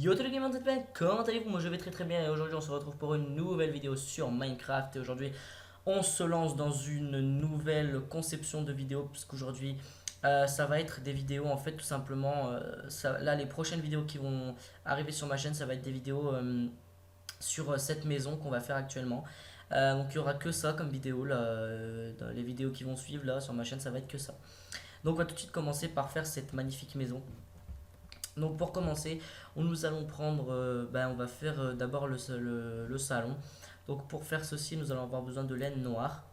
Yo tout le game, comment allez-vous? Moi je vais très très bien et aujourd'hui on se retrouve pour une nouvelle vidéo sur Minecraft et aujourd'hui on se lance dans une nouvelle conception de vidéo puisqu'aujourd'hui ça va être des vidéos en fait tout simplement là les prochaines vidéos qui vont arriver sur ma chaîne ça va être des vidéos sur cette maison qu'on va faire actuellement. Donc il y aura que ça comme vidéo là, dans les vidéos qui vont suivre là sur ma chaîne ça va être que ça. Donc on va tout de suite commencer par faire cette magnifique maison. Donc pour commencer, nous allons prendre, on va faire d'abord le salon. Donc pour faire ceci, nous allons avoir besoin de laine noire,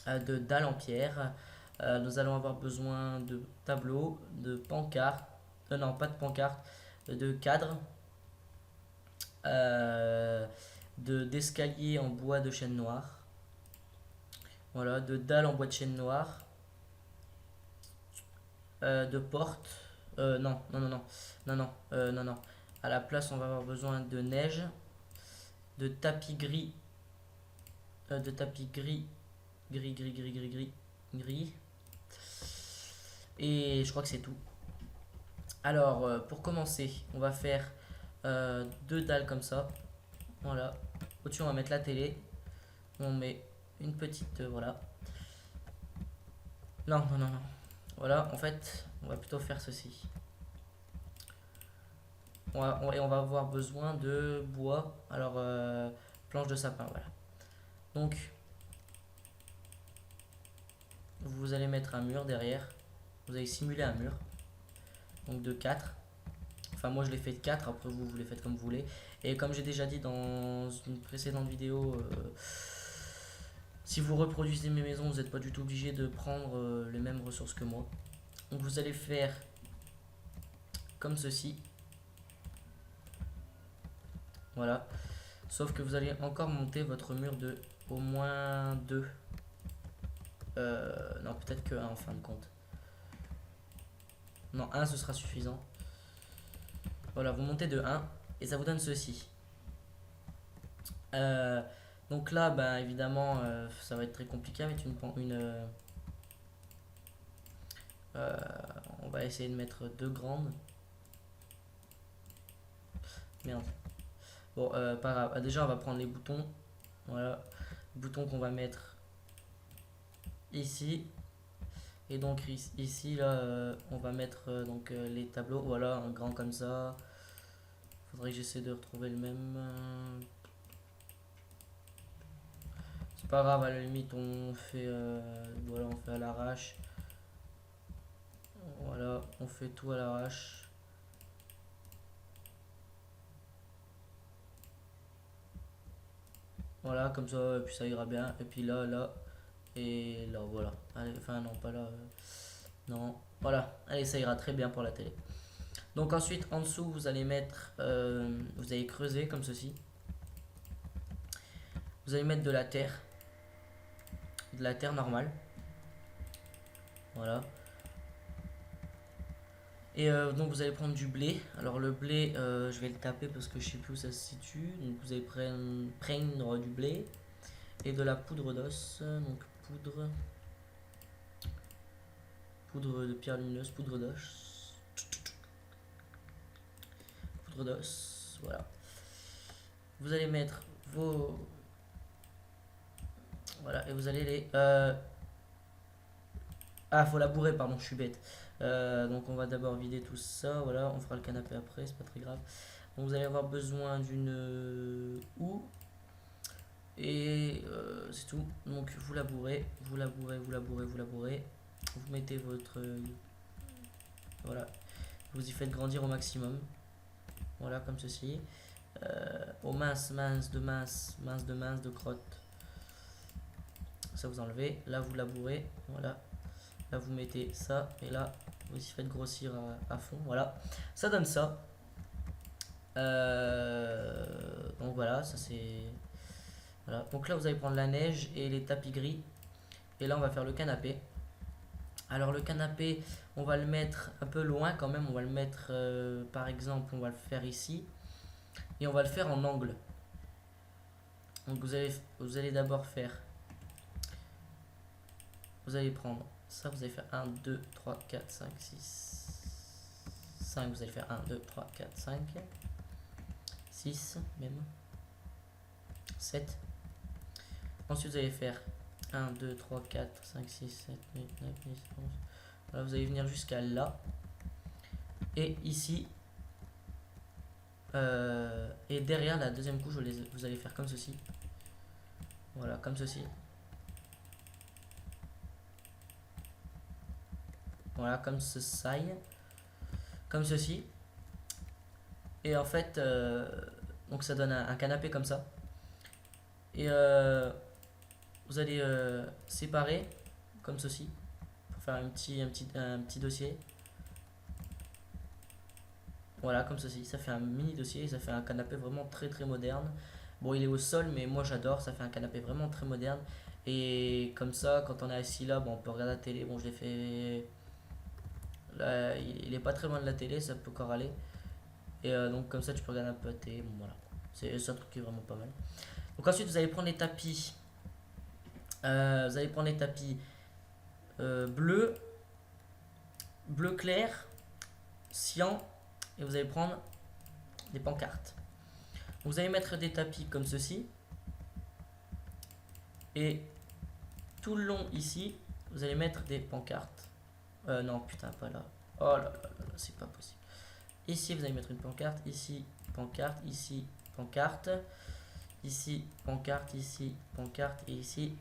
de dalles en pierre. Nous allons avoir besoin de tableaux, de pancartes, non pas de pancartes, de cadres, euh, d'escaliers en bois de chêne noir. Voilà, de dalles en bois de chêne noir, de portes. Non. À la place, on va avoir besoin de neige, de tapis gris, de tapis gris. Et je crois que c'est tout. Alors, pour commencer, on va faire deux dalles comme ça. Voilà. Au-dessus, on va mettre la télé. On met une petite, voilà. Non. Voilà, en fait, on va plutôt faire ceci. On va avoir besoin de bois. Alors, planche de sapin, voilà. Donc, vous allez mettre un mur derrière. Vous allez simuler un mur. Donc de 4. Enfin, moi je l'ai fait de 4. Après, vous les faites comme vous voulez. Et comme j'ai déjà dit dans une précédente vidéo, si vous reproduisez mes maisons, vous n'êtes pas du tout obligé de prendre les mêmes ressources que moi. Donc, vous allez faire comme ceci. Voilà. Sauf que vous allez encore monter votre mur de au moins 2. Non, peut-être que 1 en fin de compte. Non, 1 ce sera suffisant. Voilà, vous montez de 1 et ça vous donne ceci. Euh, donc là, évidemment, ça va être très compliqué avec euh, on va essayer de mettre deux grandes. Merde. Bon, pas grave. Déjà, on va prendre les boutons. Voilà. Boutons qu'on va mettre ici. Et donc ici, là, on va mettre les tableaux. Voilà, un grand comme ça. Faudrait que j'essaie de retrouver le même. C'est pas grave, à la limite, voilà, on fait à l'arrache. Voilà, on fait tout à l'arrache. Voilà, comme ça, et puis ça ira bien. Et puis là, et là, voilà. Allez, enfin, non, pas là. Non, voilà. Allez, ça ira très bien pour la télé. Donc ensuite, en dessous, vous allez mettre, vous allez creuser comme ceci. Vous allez mettre de la terre normale. Voilà. Et donc vous allez prendre du blé. Alors le blé, je vais le taper parce que je sais plus où ça se situe. Donc vous allez prendre du blé et de la poudre d'os. Donc poudre de pierre lumineuse, poudre d'os. Voilà. Vous allez mettre vos, voilà, et vous allez les, ah, faut labourer, pardon, je suis bête. Donc on va d'abord vider tout ça, voilà, on fera le canapé après, c'est pas très grave. Donc vous allez avoir besoin d'une houe et c'est tout. Donc vous labourez. Vous mettez votre, voilà, vous y faites grandir au maximum. Voilà, comme ceci. Au mince de crotte. Ça vous enlevez. Là vous labourez, voilà. Là vous mettez ça et là vous y faites grossir à fond. Voilà, ça donne ça. Donc voilà, ça c'est. Voilà. Donc là vous allez prendre la neige et les tapis gris. Et là on va faire le canapé. Alors le canapé, on va le mettre un peu loin quand même. On va le mettre par exemple, on va le faire ici. Et on va le faire en angle. Donc vous allez d'abord faire. Vous allez prendre ça, vous allez faire 1, 2, 3, 4, 5, 6, 5, vous allez faire 1, 2, 3, 4, 5, 6 même, 7. Ensuite vous allez faire 1, 2, 3, 4, 5, 6, 7, 8, 9, 10, 11. Voilà, vous allez venir jusqu'à là. Et ici, et derrière la deuxième couche, vous allez faire comme ceci. Voilà, comme ceci. Voilà, comme ceci. Comme ceci. Et en fait, donc ça donne un canapé comme ça. Et vous allez séparer comme ceci pour faire un petit dossier. Voilà, comme ceci. Ça fait un mini dossier. Ça fait un canapé vraiment très très moderne. Bon, il est au sol, mais moi j'adore. Ça fait un canapé vraiment très moderne. Et comme ça, quand on est assis là, bon, on peut regarder la télé. Bon, je l'ai fait. Là, il est pas très loin de la télé, ça peut encore aller. Et donc, comme ça, tu peux regarder un peu la télé. Bon, voilà. C'est un truc qui est vraiment pas mal. Donc, ensuite, vous allez prendre les tapis. Vous allez prendre les tapis bleu, bleu clair, cyan. Et vous allez prendre des pancartes. Vous allez mettre des tapis comme ceci. Et tout le long ici, vous allez mettre des pancartes. Non, putain, pas là. Oh là là là, là, c'est pas possible. Ici, vous allez mettre une pancarte. Ici, pancarte. Ici, pancarte. Ici, pancarte. Ici, pancarte. Et ici,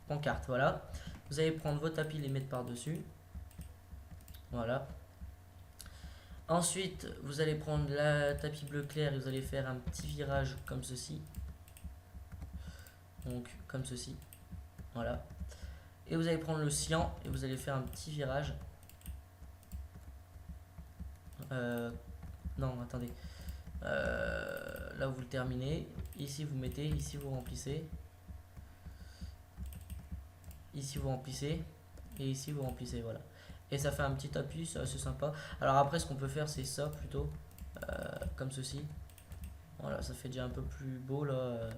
pancarte. Voilà. Vous allez prendre vos tapis, les mettre par-dessus. Voilà. Ensuite, vous allez prendre la tapis bleu clair et vous allez faire un petit virage comme ceci. Donc, comme ceci. Voilà. Et vous allez prendre le cyan et vous allez faire un petit virage. Non, attendez. Là, vous le terminez. Ici, vous mettez. Ici, vous remplissez. Ici, vous remplissez. Et ici, vous remplissez. Voilà. Et ça fait un petit tapis. C'est assez sympa. Alors après, ce qu'on peut faire, c'est ça plutôt. Comme ceci. Voilà, ça fait déjà un peu plus beau là.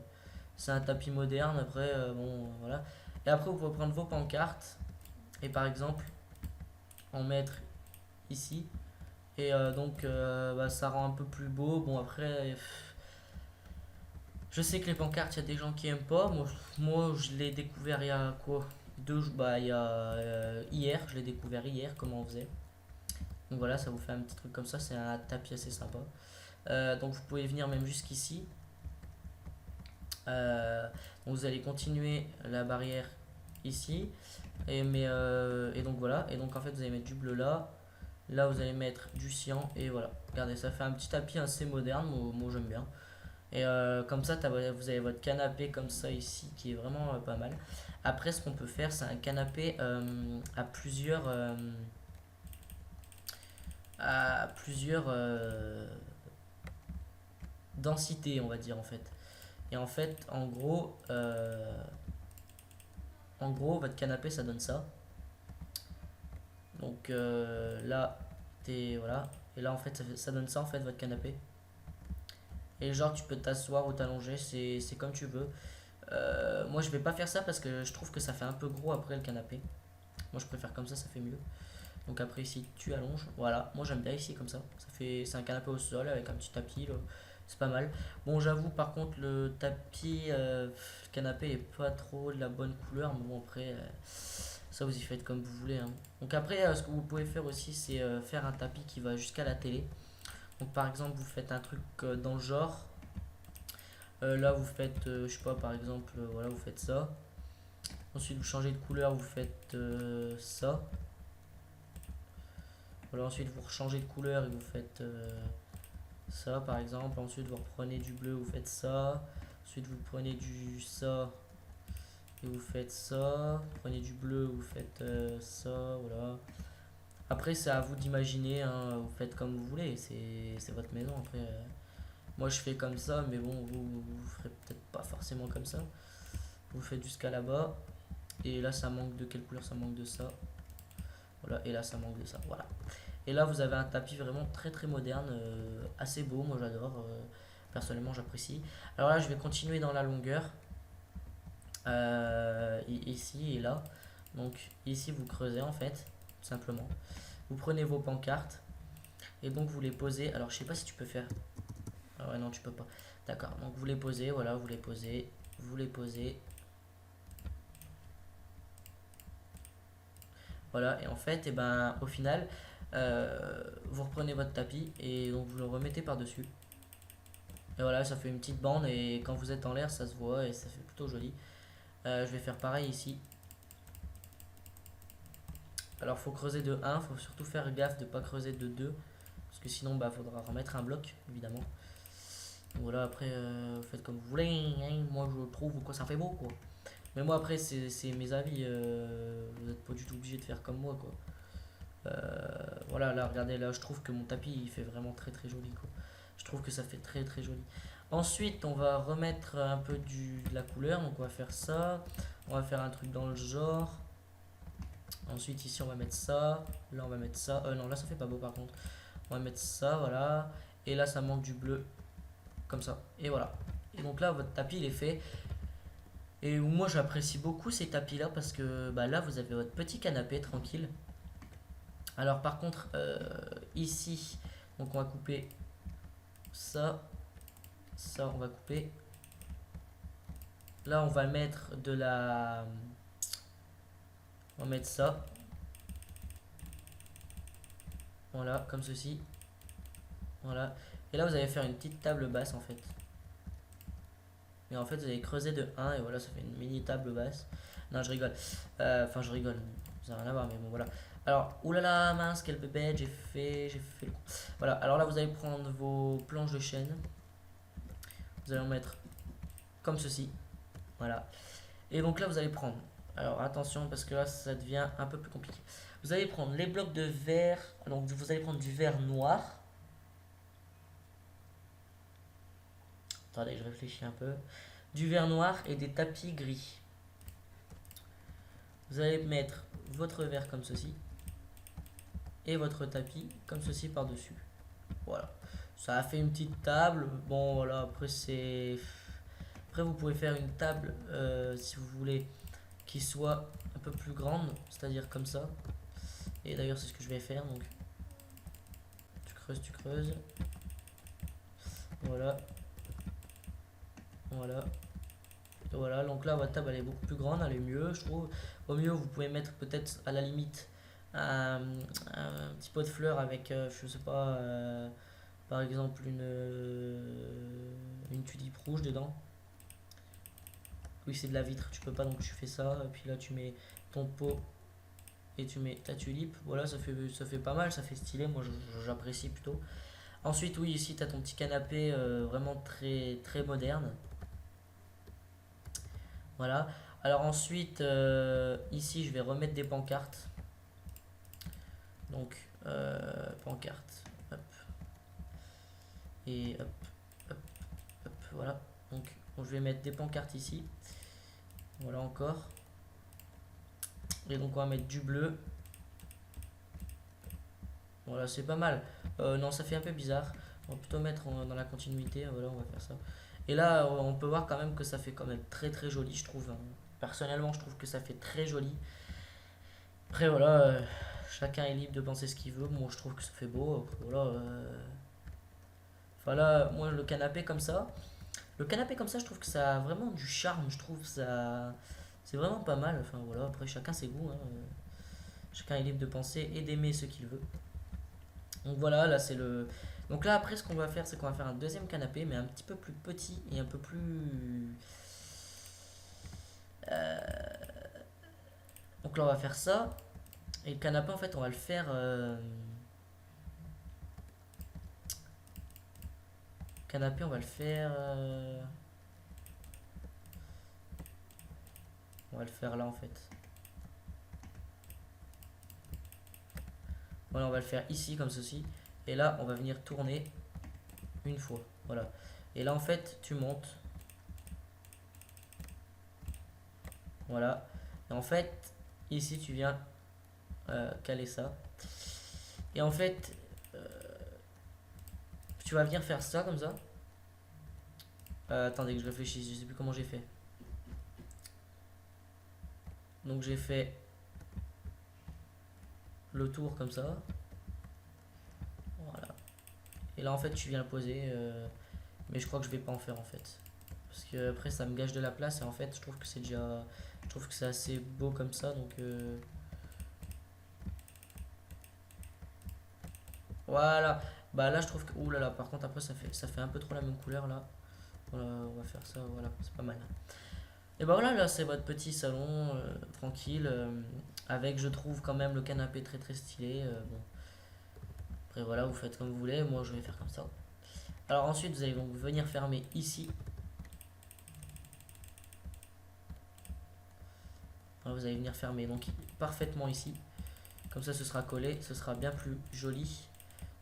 C'est un tapis moderne. Après, bon, voilà. Et après, vous pouvez prendre vos pancartes. Et par exemple, en mettre ici. Et donc, bah, ça rend un peu plus beau. Bon, après, je sais que les pancartes, il y a des gens qui aiment pas. Moi je l'ai découvert il y a quoi bah, il y a hier. Je l'ai découvert hier, comment on faisait. Donc voilà, ça vous fait un petit truc comme ça. C'est un tapis assez sympa. Donc vous pouvez venir même jusqu'ici. Donc vous allez continuer la barrière ici. Et donc voilà. Et donc en fait, vous allez mettre du bleu là. Là, vous allez mettre du cyan et voilà. Regardez, ça fait un petit tapis assez moderne. Moi j'aime bien. Et comme ça, vous avez votre canapé comme ça ici qui est vraiment pas mal. Après, ce qu'on peut faire, c'est un canapé à plusieurs densités, on va dire en fait. Et en fait, en gros, votre canapé, ça donne ça. Donc là, voilà. Et là, en fait, ça donne ça en fait votre canapé. Et genre, tu peux t'asseoir ou t'allonger, c'est comme tu veux. Moi, je vais pas faire ça parce que je trouve que ça fait un peu gros après le canapé. Moi, je préfère comme ça fait mieux. Donc après, ici, tu allonges. Voilà, moi j'aime bien ici comme ça. C'est un canapé au sol avec un petit tapis. C'est pas mal. Bon, j'avoue, par contre, le tapis, le canapé est pas trop de la bonne couleur. Mais bon, après, ça vous y faites comme vous voulez, hein. Donc après, ce que vous pouvez faire aussi, c'est faire un tapis qui va jusqu'à la télé. Donc par exemple, vous faites un truc dans le genre. Là, vous faites, je sais pas, par exemple, voilà, vous faites ça. Ensuite, vous changez de couleur, vous faites ça. Voilà, ensuite, vous changez de couleur et vous faites ça, par exemple. Ensuite, vous reprenez du bleu, vous faites ça. Ensuite, vous prenez du ça et vous faites ça. Vous prenez du bleu, vous faites ça, voilà. Après, c'est à vous d'imaginer, hein, vous faites comme vous voulez, c'est votre maison. Après, moi je fais comme ça, mais bon, vous ferez peut-être pas forcément comme ça. Vous faites jusqu'à là-bas, et là ça manque de quelle couleur? Ça manque de ça. Voilà, et là ça manque de ça. Voilà. Et là vous avez un tapis vraiment très très moderne, assez beau, moi j'adore. Personnellement, j'apprécie. Alors là, je vais continuer dans la longueur, ici et là. Donc ici, vous creusez en fait, tout simplement. Vous prenez vos pancartes. Et donc vous les posez. Alors je sais pas si tu peux faire. Ah ouais, non, tu peux pas. D'accord, donc vous les posez, voilà, vous les posez, vous les posez. Voilà, et en fait, et ben, au final, vous reprenez votre tapis et donc vous le remettez par-dessus. Et voilà, ça fait une petite bande et quand vous êtes en l'air, ça se voit et ça fait plutôt joli. Je vais faire pareil ici. Alors, faut creuser de 1, faut surtout faire gaffe de ne pas creuser de 2. Parce que sinon, bah, faudra remettre un bloc, évidemment. Donc voilà, après, vous faites comme vous voulez, hein. Moi, je trouve que ça fait beau, quoi. Mais moi, après, c'est mes avis. Vous n'êtes pas du tout obligé de faire comme moi, quoi. Voilà, là, regardez, là, je trouve que mon tapis, il fait vraiment très très joli, quoi. Je trouve que ça fait très très joli. Ensuite, on va remettre un peu de la couleur. Donc, on va faire ça. On va faire un truc dans le genre. Ensuite, ici, on va mettre ça. Là, on va mettre ça. Non, là, ça fait pas beau, par contre. On va mettre ça, voilà. Et là, ça manque du bleu. Comme ça. Et voilà. Et donc là, votre tapis, il est fait. Et moi, j'apprécie beaucoup ces tapis-là parce que bah, là, vous avez votre petit canapé tranquille. Alors, par contre, ici, donc on va couper ça. Ça, on va couper. Là, on va mettre de la... On va mettre ça. Voilà, comme ceci. Voilà. Et là, vous allez faire une petite table basse, en fait. Et en fait, vous allez creuser de 1 et voilà, ça fait une mini table basse. Non, je rigole. Enfin, je rigole. Ça n'a rien à voir, mais bon, voilà. Alors, oulala, mince, quelle bébête, j'ai fait le coup. Voilà, alors là, vous allez prendre vos planches de chêne. Vous allez en mettre comme ceci. Voilà. Et donc là, vous allez prendre. Alors, attention, parce que là, ça devient un peu plus compliqué. Vous allez prendre les blocs de verre. Donc, vous allez prendre du verre noir. Attendez, je réfléchis un peu. Du verre noir et des tapis gris. Vous allez mettre votre verre comme ceci et votre tapis comme ceci par-dessus. Voilà. Ça a fait une petite table. Bon, voilà, après c'est... Après, vous pouvez faire une table, si vous voulez, qui soit un peu plus grande, c'est-à-dire comme ça. Et d'ailleurs, c'est ce que je vais faire, donc... Tu creuses, tu creuses. Voilà. Voilà. Voilà, donc là votre table elle est beaucoup plus grande, elle est mieux je trouve. Au mieux vous pouvez mettre peut-être à la limite un petit pot de fleurs avec je sais pas par exemple une tulipe rouge dedans. Oui c'est de la vitre, tu peux pas donc tu fais ça, et puis là tu mets ton pot et tu mets ta tulipe, voilà ça fait pas mal, ça fait stylé, moi j'apprécie plutôt. Ensuite oui ici tu as ton petit canapé vraiment très très moderne. Voilà. Alors ensuite, ici, je vais remettre des pancartes. Donc, pancarte. Hop. Et hop, hop, hop. Voilà. Donc, je vais mettre des pancartes ici. Voilà encore. Et donc, on va mettre du bleu. Voilà, c'est pas mal. Non, ça fait un peu bizarre. On va plutôt mettre dans la continuité. Voilà, on va faire ça. Et là, on peut voir quand même que ça fait quand même très très joli, je trouve, hein. Personnellement, je trouve que ça fait très joli. Après, voilà, chacun est libre de penser ce qu'il veut. Moi, je trouve que ça fait beau. Après, voilà. Enfin, là, moi, le canapé comme ça, je trouve que ça a vraiment du charme. Je trouve ça. C'est vraiment pas mal. Enfin, voilà, après, chacun ses goûts, hein. Chacun est libre de penser et d'aimer ce qu'il veut. Donc, voilà, là, c'est le. Donc, là, après, ce qu'on va faire, c'est qu'on va faire un deuxième canapé, mais un petit peu plus petit et un peu plus. Donc, là, on va faire ça. Et le canapé, en fait, on va le faire. Canapé, on va le faire. On va le faire là, en fait. Voilà, on va le faire ici, comme ceci. Et là, on va venir tourner une fois. Voilà. Et là, en fait, tu montes. Voilà. Et en fait, ici, tu viens caler ça. Et en fait, tu vas venir faire ça comme ça. Attendez que je réfléchisse, je sais plus comment j'ai fait. Donc j'ai fait le tour comme ça. Voilà. Et là en fait tu viens le poser. Mais je crois que je vais pas en faire en fait. Parce que après ça me gâche de la place et en fait je trouve que c'est déjà. Je trouve que c'est assez beau comme ça donc. Voilà. Bah là je trouve que. Ouh là là, par contre après ça fait un peu trop la même couleur là. Voilà, on va faire ça, voilà, c'est pas mal. Et bah voilà, là c'est votre petit salon tranquille. Avec je trouve quand même le canapé très très stylé. Bon. Après voilà, vous faites comme vous voulez, moi je vais faire comme ça. Alors ensuite vous allez donc venir fermer ici. Alors, vous allez venir fermer donc parfaitement ici. Comme ça ce sera collé, ce sera bien plus joli.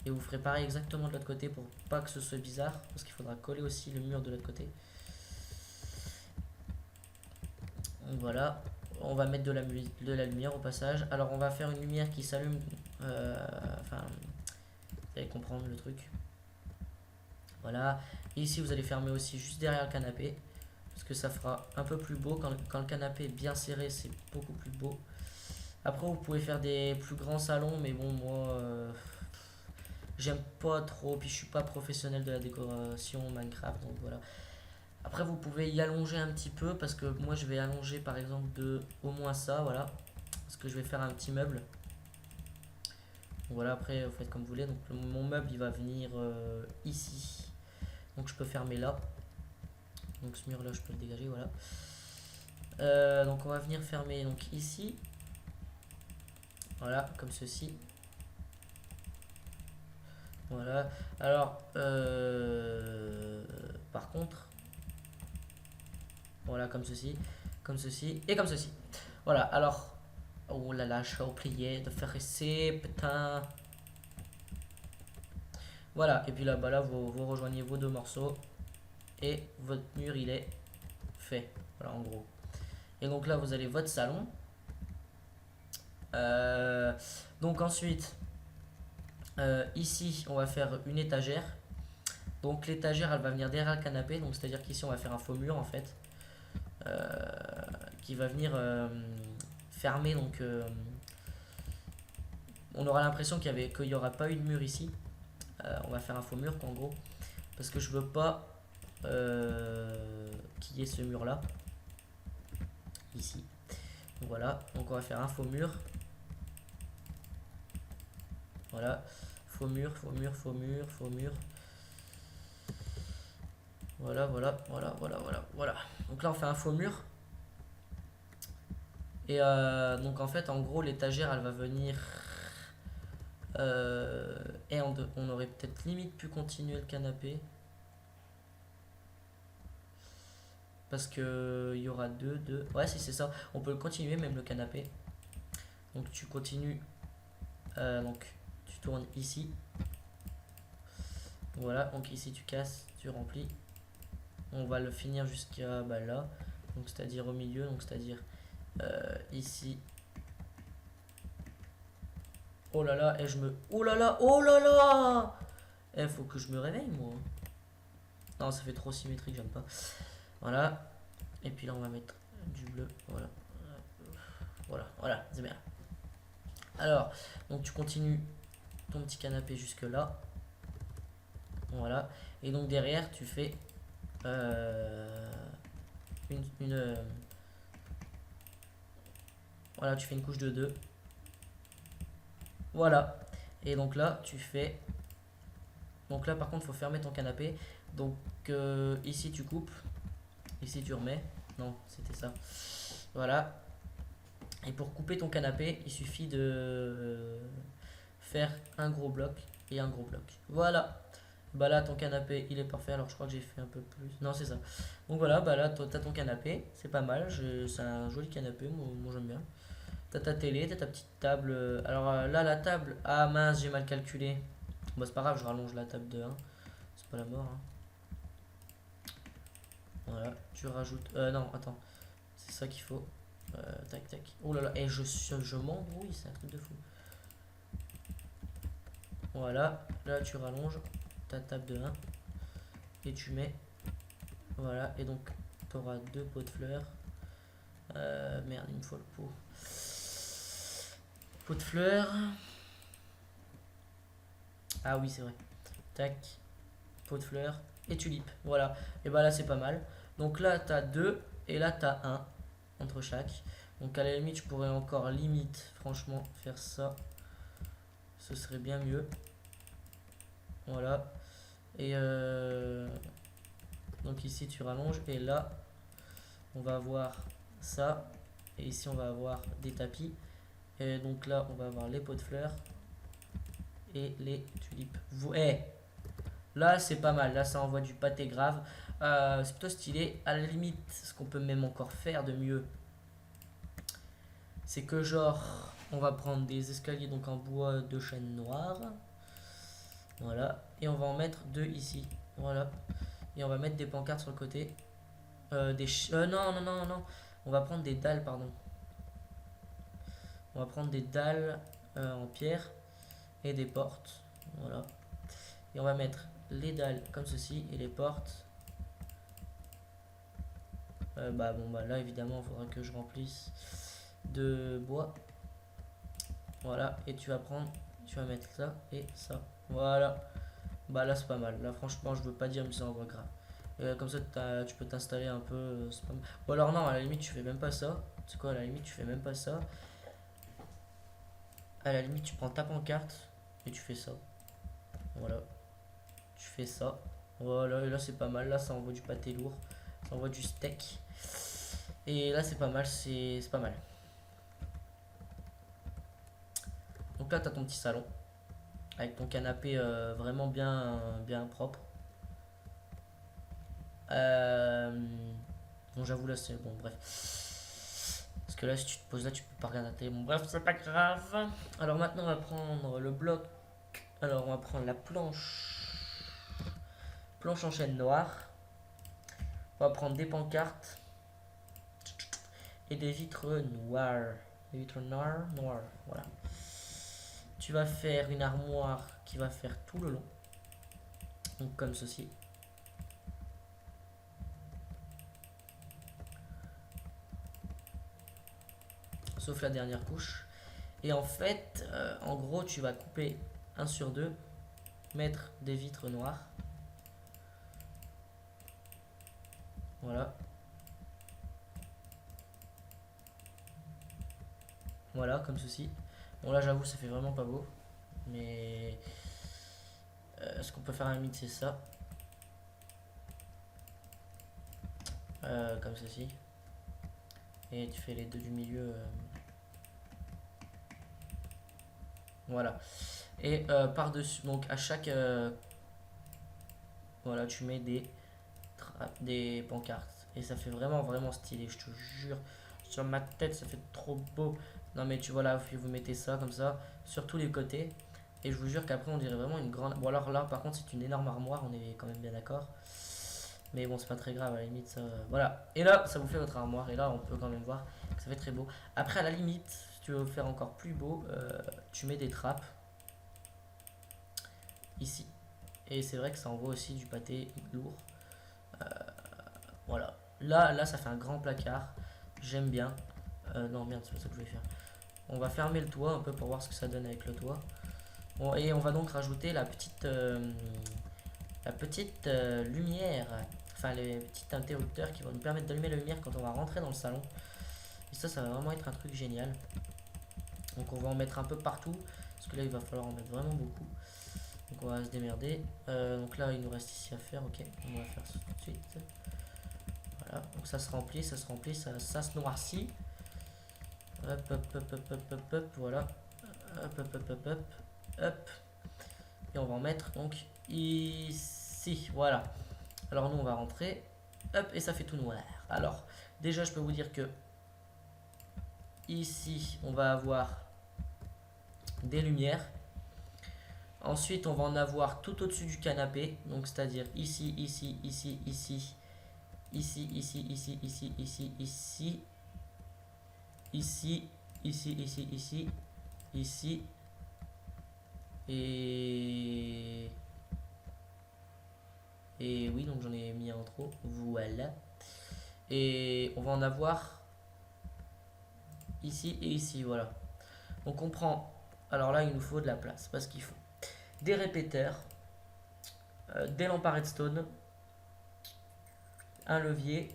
Et vous ferez pareil exactement de l'autre côté pour pas que ce soit bizarre. Parce qu'il faudra coller aussi le mur de l'autre côté. Donc voilà, on va mettre de la lumière au passage. Alors on va faire une lumière qui s'allume. Enfin, vous allez comprendre le truc. Voilà. Et ici vous allez fermer aussi juste derrière le canapé. Parce que ça fera un peu plus beau. Quand le canapé est bien serré, c'est beaucoup plus beau. Après vous pouvez faire des plus grands salons. Mais bon moi... j'aime pas trop, puis je suis pas professionnel de la décoration Minecraft, donc voilà. Après vous pouvez y allonger un petit peu, parce que moi je vais allonger par exemple de au moins ça, voilà. Parce que je vais faire un petit meuble. Donc voilà, après vous faites comme vous voulez. Donc mon meuble il va venir ici. Donc je peux fermer là. Donc ce mur là je peux le dégager, voilà. Donc on va venir fermer donc ici. Voilà, comme ceci. Voilà. Alors, par contre, voilà, comme ceci et comme ceci. Voilà, alors, oh là là, j'ai oublié de faire ici, putain. Voilà, et puis là, bah là, vous rejoignez vos deux morceaux et votre mur, il est fait. Voilà, en gros. Et donc là, vous avez votre salon. Euh, donc ensuite, ici, on va faire une étagère. Donc l'étagère, elle va venir derrière le canapé. Donc c'est-à-dire qu'ici, on va faire un faux mur en fait. Qui va venir fermer. Donc on aura l'impression qu'il n'y aura pas eu de mur ici. On va faire un faux mur en gros. Parce que je veux pas qu'il y ait ce mur là. Ici. Donc voilà. Donc on va faire un faux mur. Voilà. Faux mur, faux mur, faux mur, faux mur. Voilà, voilà, voilà, voilà, voilà, voilà. Donc là on fait un faux mur. Et donc en fait en gros l'étagère elle va venir et on aurait peut-être limite pu continuer le canapé parce que il y aura deux. Ouais si c'est ça, on peut le continuer même le canapé. Donc tu continues, donc tu tournes ici. Voilà, donc ici tu casses, tu remplis. On va le finir jusqu'à bah, là, donc c'est-à-dire au milieu, donc c'est-à-dire ici. Oh là là, et je me... Oh là là, oh là là. Faut que je me réveille moi. Non, ça fait trop symétrique, j'aime pas. Voilà. Et puis là, on va mettre du bleu. Voilà. Voilà, voilà, c'est bien. Alors, donc tu continues ton petit canapé jusque là. Voilà. Et donc derrière, tu fais voilà, tu fais une couche de 2. Voilà. Et donc là, tu fais... Donc là, par contre, il faut fermer ton canapé. Donc ici, tu coupes. Ici, tu remets. Non, c'était ça. Voilà. Et pour couper ton canapé, il suffit de faire un gros bloc et un gros bloc. Voilà. Bah là, ton canapé, il est parfait. Alors, je crois que j'ai fait un peu plus. Non, c'est ça. Donc voilà, bah là, t'as ton canapé. C'est pas mal. C'est un joli canapé. Moi j'aime bien. T'as ta télé, t'as ta petite table. Alors là, la table. Ah mince, j'ai mal calculé. Bon, c'est pas grave, je rallonge la table de 1. C'est pas la mort. Hein. Voilà, tu rajoutes. Non, attends. C'est ça qu'il faut. Tac, tac. Oh là là, et je m'embrouille, c'est un truc de fou. Voilà, là tu rallonges ta table de 1 et tu mets. Voilà, et donc tu auras deux pots de fleurs. Merde, il me faut le pot. Pot de fleurs. Ah oui, c'est vrai. tac, pot de fleurs et tulipe. Voilà, et bah là c'est pas mal. Donc là t'as 2 et là t'as 1 entre chaque. Donc à la limite je pourrais encore limite franchement faire ça. Ce serait bien mieux. Voilà. Et donc ici tu rallonges et là on va avoir ça. Et ici on va avoir des tapis. Et donc là on va avoir les pots de fleurs et les tulipes. Là c'est pas mal, là ça envoie du pâté grave. C'est plutôt stylé. À la limite, ce qu'on peut même encore faire de mieux, c'est que genre on va prendre des escaliers donc en bois de chêne noir. Voilà. Et on va en mettre 2 ici. Voilà. Et on va mettre des pancartes sur le côté. Non, non, non, non. On va prendre des dalles, pardon. On va prendre des dalles en pierre et des portes. Voilà. Et on va mettre les dalles comme ceci et les portes. Bah là évidemment il faudra que je remplisse de bois. Voilà. Et tu vas mettre ça et ça. Voilà. Bah là c'est pas mal. Là franchement je veux pas dire mais ça envoie grave. Comme ça tu peux t'installer un peu. Ou alors non, à la limite tu fais même pas ça. C'est quoi, à la limite tu fais même pas ça. À la limite tu prends ta pancarte et tu fais ça. Voilà. Tu fais ça. Voilà, et là c'est pas mal. Là ça envoie du pâté lourd. Ça envoie du steak. Et là c'est pas mal, c'est pas mal. Donc là t'as ton petit salon. Avec ton canapé vraiment bien propre. Bon j'avoue là c'est bon bref. Parce que là si tu te poses là tu peux pas regarder la télé. Bon bref c'est pas grave. Alors maintenant on va prendre le bloc. Alors on va prendre la planche. Planche en chêne noir. On va prendre des pancartes. Et des vitres noires. Des vitres noires, voilà. Tu vas faire une armoire qui va faire tout le long. Donc comme ceci. Sauf la dernière couche. Et en fait, en gros, tu vas couper 1 sur 2, mettre des vitres noires. Voilà. Voilà, comme ceci. Bon là j'avoue ça fait vraiment pas beau. Mais ce qu'on peut faire à la limite c'est ça. Comme ceci. Et tu fais les deux du milieu. Voilà. Et par-dessus, donc à chaque... voilà, tu mets des pancartes. Et ça fait vraiment stylé, je te jure. Sur ma tête, ça fait trop beau. Non mais tu vois là, vous mettez ça comme ça, sur tous les côtés. Et je vous jure qu'après on dirait vraiment une grande... Bon alors là par contre c'est une énorme armoire, on est quand même bien d'accord. Mais bon c'est pas très grave, à la limite ça... Voilà. Et là ça vous fait votre armoire. Et là on peut quand même voir que ça fait très beau. Après à la limite, si tu veux faire encore plus beau, tu mets des trappes. Ici. Et c'est vrai que ça envoie aussi du pâté lourd. Voilà. Là ça fait un grand placard. J'aime bien. Non merde, c'est pas ça que je voulais faire. On va fermer le toit un peu pour voir ce que ça donne avec le toit. Bon, et on va donc rajouter la petite lumière, enfin les petits interrupteurs qui vont nous permettre d'allumer la lumière quand on va rentrer dans le salon. Et ça va vraiment être un truc génial. Donc on va en mettre un peu partout, parce que là il va falloir en mettre vraiment beaucoup. Donc on va se démerder. Donc là il nous reste ici à faire, ok, on va faire ça tout de suite. Voilà, donc ça se remplit, ça se noircit. Hop, voilà. Hop. Et on va en mettre donc ici, voilà. Alors nous on va rentrer, hop, et ça fait tout noir. Alors, déjà je peux vous dire que ici on va avoir des lumières. Ensuite on va en avoir tout au-dessus du canapé, donc c'est-à-dire ici, ici, ici, ici, ici, ici, ici, ici, ici, ici, ici, ici, ici, ici, ici, et oui, donc j'en ai mis un trop, voilà. Et on va en avoir ici et ici, voilà. Donc on prend, alors là il nous faut de la place, parce qu'il faut des répéteurs, des lampes à redstone, un levier,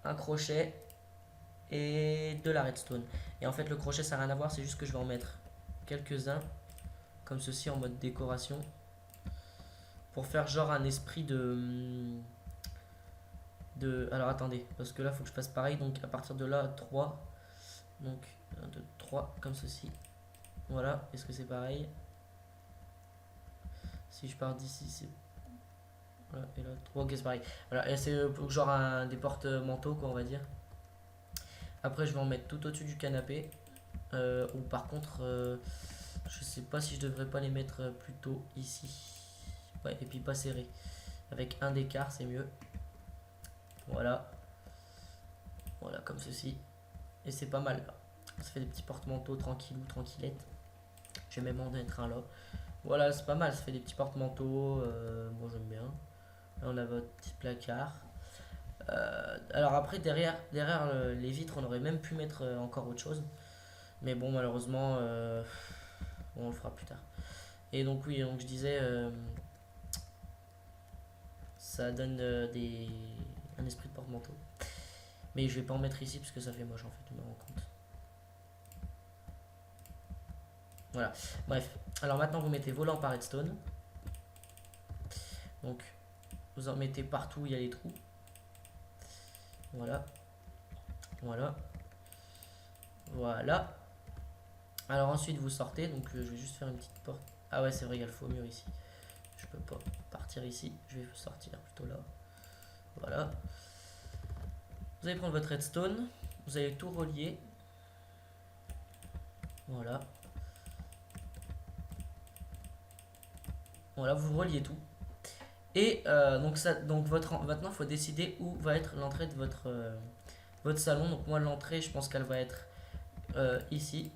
un crochet et de la redstone. Et en fait, le crochet, ça n'a rien à voir, c'est juste que je vais en mettre quelques-uns, comme ceci, en mode décoration, pour faire genre un esprit Alors attendez, parce que là, il faut que je fasse pareil. Donc à partir de là, 3. Donc 1, 2, 3, comme ceci. Voilà, est-ce que c'est pareil? Si je pars d'ici, c'est... Voilà, et là, 3, ok, c'est pareil. Voilà, et c'est genre des porte-manteaux, quoi, on va dire. Après, je vais en mettre tout au-dessus du canapé. Ou par contre, je sais pas si je devrais pas les mettre plutôt ici. Ouais, et puis pas serré. Avec un d'écart, c'est mieux. Voilà. Voilà, comme ceci. Et c'est pas mal là. Ça fait des petits porte-manteaux tranquillou, tranquillettes. Je vais même en mettre un là. Voilà, c'est pas mal. Ça fait des petits porte-manteaux. Moi, j'aime bien. Là, on a votre petit placard. Alors après, derrière les vitres, on aurait même pu mettre encore autre chose. Mais bon, malheureusement, on le fera plus tard. Et donc oui, donc je disais, ça donne un esprit de porte-manteau. Mais je vais pas en mettre ici parce que ça fait moche en fait, je me rends compte. Voilà, bref. Alors maintenant vous mettez vos lampes à redstone. Donc vous en mettez partout où il y a les trous. Voilà. Voilà. Voilà. Alors ensuite vous sortez, donc je vais juste faire une petite porte. Ah ouais c'est vrai, il y a le faux mur ici. Je peux pas partir ici, je vais sortir plutôt là. Voilà. Vous allez prendre votre redstone, vous allez tout relier. Voilà. Voilà, vous reliez tout. Et donc maintenant, il faut décider où va être l'entrée de votre salon. Donc moi, l'entrée, je pense qu'elle va être ici.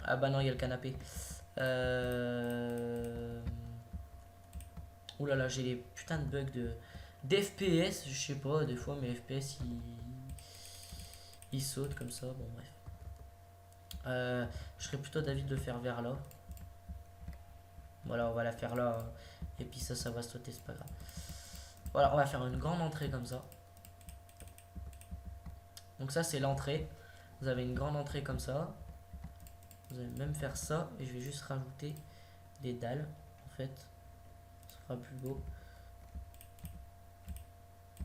Ah bah non, il y a le canapé. Ouh là là, j'ai les putains de bugs d'FPS. Je sais pas, des fois mes FPS ils sautent comme ça. Bon, bref. Je serais plutôt d'avis de le faire vers là. Voilà, on va la faire là. Et puis ça va sauter, c'est pas grave. Voilà, on va faire une grande entrée comme ça. Donc ça, c'est l'entrée. Vous avez une grande entrée comme ça. Vous allez même faire ça. Et je vais juste rajouter des dalles. En fait, ça sera plus beau.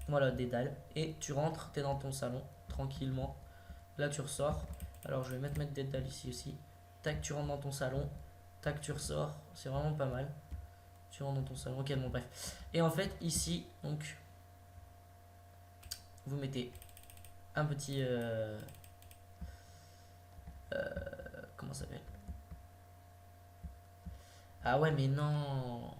Voilà, des dalles. Et tu rentres, tu es dans ton salon, tranquillement. Là, tu ressors. Alors, je vais mettre des dalles ici aussi. Tac, tu rentres dans ton salon. Tac, tu ressors. C'est vraiment pas mal. Tu rentres dans ton salon. Ok, bon, bref. Et en fait, ici, donc, vous mettez un petit... comment ça s'appelle? Ah ouais, mais non.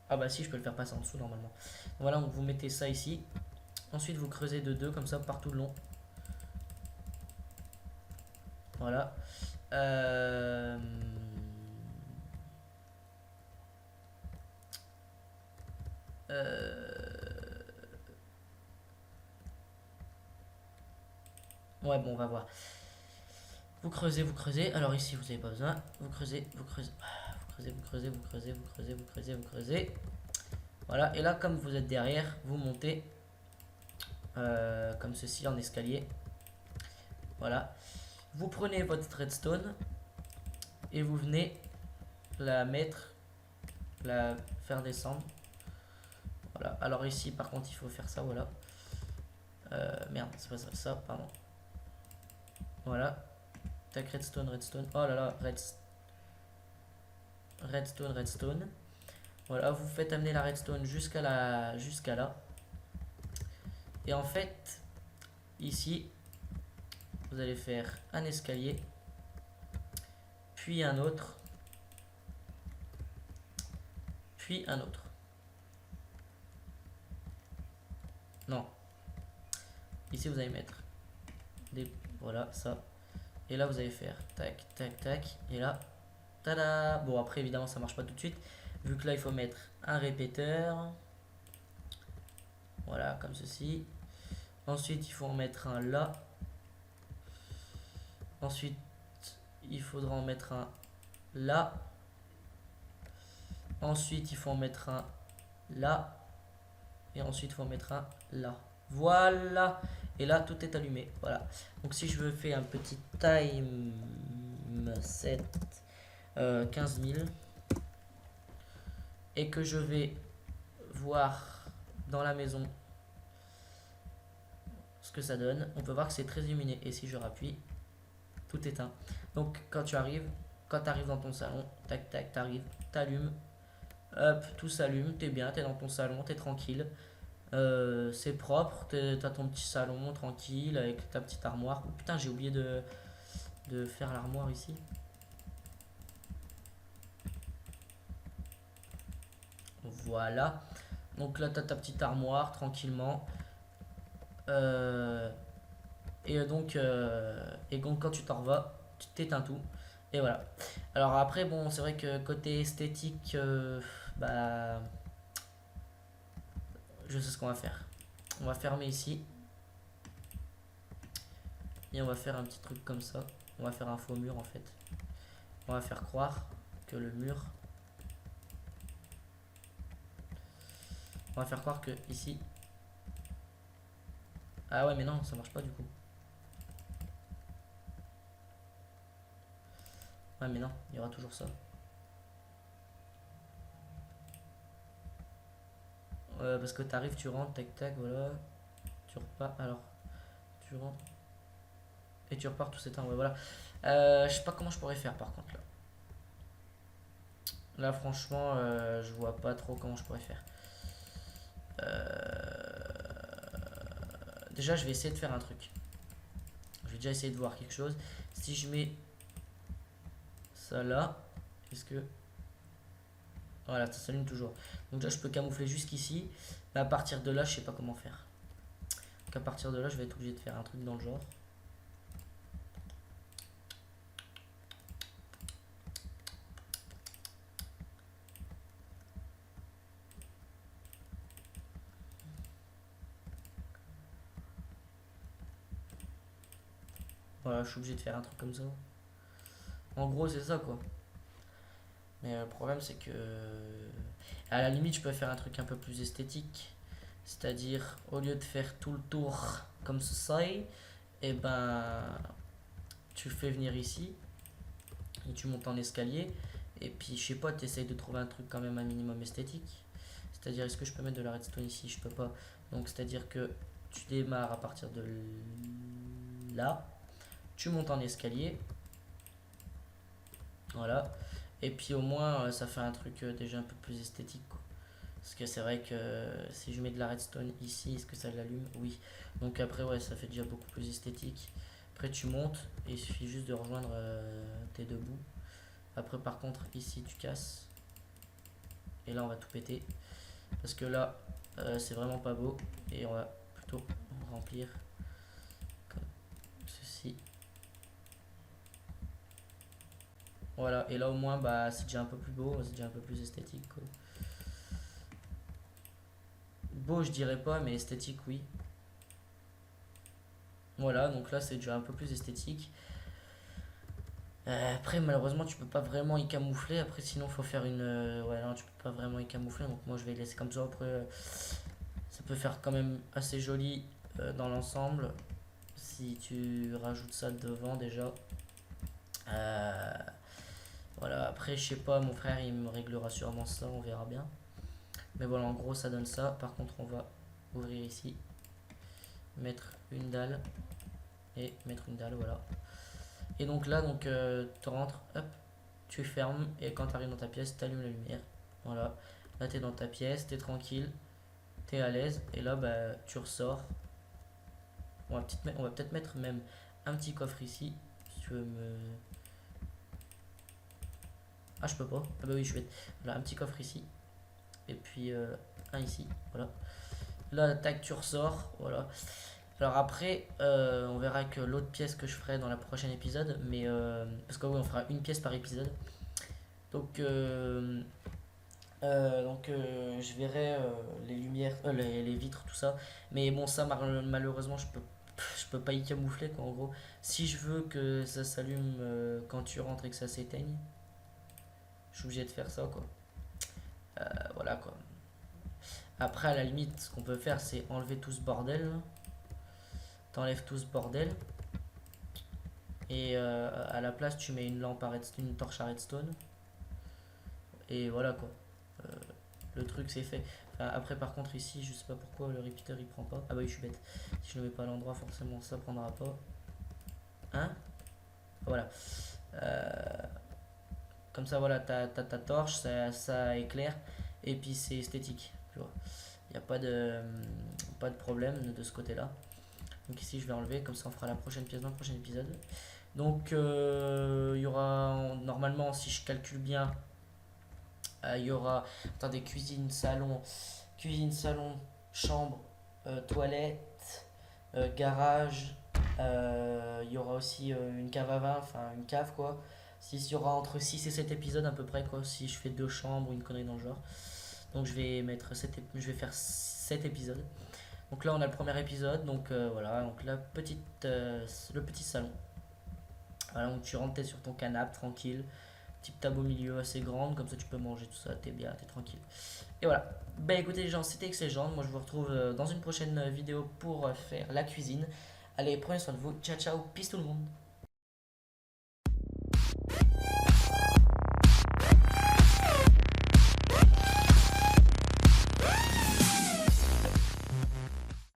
Ah bah si, je peux le faire passer en dessous normalement. Voilà, donc vous mettez ça ici. Ensuite, vous creusez de 2 comme ça partout le long. Voilà. Euh... Ouais, bon, on va voir. Vous creusez, vous creusez. Alors ici, vous n'avez pas besoin. Vous creusez, vous creusez. Vous creusez, vous creusez, vous creusez, vous creusez, vous creusez, vous creusez. Voilà, et là, comme vous êtes derrière, vous montez comme ceci en escalier. Voilà. Vous prenez votre redstone et vous venez la mettre, la faire descendre. Voilà. Alors ici, par contre, il faut faire ça, voilà. Merde, c'est pas ça, ça, pardon. Voilà. Tac, redstone, redstone. Oh là là, redstone, redstone. Voilà, vous faites amener la redstone jusqu'à là. Et en fait, ici, vous allez faire un escalier, puis un autre, puis un autre. Non. Ici, vous allez mettre des... Voilà, ça. Et là, vous allez faire tac, tac, tac. Et là, tada! Bon, après, évidemment, ça marche pas tout de suite. Vu que là, il faut mettre un répéteur. Voilà, comme ceci. Ensuite, il faut en mettre un là. Ensuite, il faudra en mettre un là. Ensuite, il faut en mettre un là. Et ensuite, il faut en mettre un là. Voilà. Et là, tout est allumé. Voilà. Donc, si je veux faire un petit time set 15 000 et que je vais voir dans la maison ce que ça donne, on peut voir que c'est très illuminé. Et si je rappuie, tout éteint. Donc, quand tu arrives dans ton salon, tac, tac, t'arrives, t'allumes, hop, tout s'allume, t'es bien, t'es dans ton salon, t'es tranquille. C'est propre, t'as ton petit salon tranquille avec ta petite armoire. Oh, putain, j'ai oublié de faire l'armoire ici. Voilà. Donc là, t'as ta petite armoire tranquillement. Et donc, quand tu t'en vas, tu t'éteins tout. Et voilà. Alors après, bon, c'est vrai que côté esthétique, bah, je sais ce qu'on va faire. On va fermer ici. Et on va faire un petit truc comme ça. On va faire un faux mur en fait. On va faire croire que le mur... On va faire croire que ici... Ah ouais mais non, ça marche pas du coup. Ouais mais non, il y aura toujours ça. Parce que t'arrives, tu rentres, tac tac, voilà. Tu repars, alors... Tu rentres. Et tu repars tout s'éteint, ouais voilà. Je sais pas comment je pourrais faire par contre là. Là franchement, je vois pas trop comment je pourrais faire. Déjà je vais essayer de faire un truc. Je vais déjà essayer de voir quelque chose. Si je mets ça là, est-ce que... Voilà, ça s'allume toujours. Donc là je peux camoufler jusqu'ici. Mais à partir de là, je sais pas comment faire. Donc à partir de là, je vais être obligé de faire un truc dans le genre. Voilà, je suis obligé de faire un truc comme ça. En gros, c'est ça quoi. Mais le problème, c'est que... À la limite, je peux faire un truc un peu plus esthétique. C'est-à-dire, au lieu de faire tout le tour comme ça, et ben... Tu fais venir ici. Et tu montes en escalier. Et puis, je sais pas, tu essayes de trouver un truc quand même un minimum esthétique. C'est-à-dire, est-ce que je peux mettre de la redstone ici? Je peux pas. Donc, c'est-à-dire que tu démarres à partir de là. Tu montes en escalier. Voilà. Et puis au moins, ça fait un truc déjà un peu plus esthétique, quoi. Parce que c'est vrai que si je mets de la redstone ici, est-ce que ça l'allume? Oui. Donc après, ouais, ça fait déjà beaucoup plus esthétique. Après, tu montes et il suffit juste de rejoindre tes deux bouts. Après, par contre, ici, tu casses. Et là, on va tout péter. Parce que là, c'est vraiment pas beau. Et on va plutôt remplir comme ceci. Voilà, et là au moins, bah, c'est déjà un peu plus beau, c'est déjà un peu plus esthétique, quoi. Beau, je dirais pas, mais esthétique, oui. Voilà, donc là, c'est déjà un peu plus esthétique. Après, malheureusement, tu peux pas vraiment y camoufler. Après, sinon, faut faire une. Ouais, non, tu peux pas vraiment y camoufler. Donc, moi, je vais laisser comme ça. Après, ça peut faire quand même assez joli dans l'ensemble. Si tu rajoutes ça devant, déjà. Voilà, après, je sais pas, mon frère, il me réglera sûrement ça. On verra bien. Mais voilà, en gros, ça donne ça. Par contre, on va ouvrir ici, mettre une dalle et mettre une dalle, voilà. Et donc là, donc, tu rentres, hop, tu fermes et quand tu arrives dans ta pièce, tu allumes la lumière. Voilà, là, tu es dans ta pièce, tu es tranquille, tu es à l'aise. Et là, bah, tu ressors. On va peut-être mettre même un petit coffre ici. Si tu veux me... Ah, je peux pas. Ah bah oui, je vais... Voilà, un petit coffre ici. Et puis un ici, voilà. Là, tac, tu ressors, voilà. Alors après, on verra que l'autre pièce que je ferai dans le prochain épisode, mais parce que oui, on fera une pièce par épisode. Donc, je verrai les lumières, les vitres, tout ça. Mais bon, ça, malheureusement, je peux je peux pas y camoufler quoi en gros. Si je veux que ça s'allume quand tu rentres et que ça s'éteigne, je suis obligé de faire ça quoi. Voilà quoi. Après à la limite ce qu'on peut faire c'est enlever tout ce bordel. T'enlèves tout ce bordel. Et à la place tu mets une lampe à redstone, une torche à redstone. Et voilà quoi. Euh, le truc c'est fait. Enfin, après par contre ici je sais pas pourquoi le repeater il prend pas. Ah bah oui je suis bête. Si je le mets pas à l'endroit forcément ça prendra pas. Hein. Voilà. Euh, Comme ça, voilà, t'as ta torche, ça éclaire, et puis c'est esthétique, tu vois. Il n'y a pas de problème de ce côté-là. Donc ici, je vais enlever, comme ça on fera la prochaine pièce dans le prochain épisode. Donc, il y aura, normalement, si je calcule bien, il y aura, attendez, cuisine, salon, chambre, toilette, garage, il y aura aussi une cave à vin, enfin une cave quoi. Il y aura entre 6 et 7 épisodes à peu près quoi, si je fais deux chambres ou une connerie dans le genre. Donc je vais faire 7 épisodes. Donc là on a le premier épisode, donc voilà, donc le petit salon. Voilà, donc tu rentres, t'es sur ton canapé tranquille, petite table au milieu assez grande, comme ça tu peux manger tout ça, t'es bien, t'es tranquille. Et voilà. Bah écoutez les gens, c'était excellent. Moi je vous retrouve dans une prochaine vidéo pour faire la cuisine. Allez, prenez soin de vous. Ciao ciao, peace tout le monde.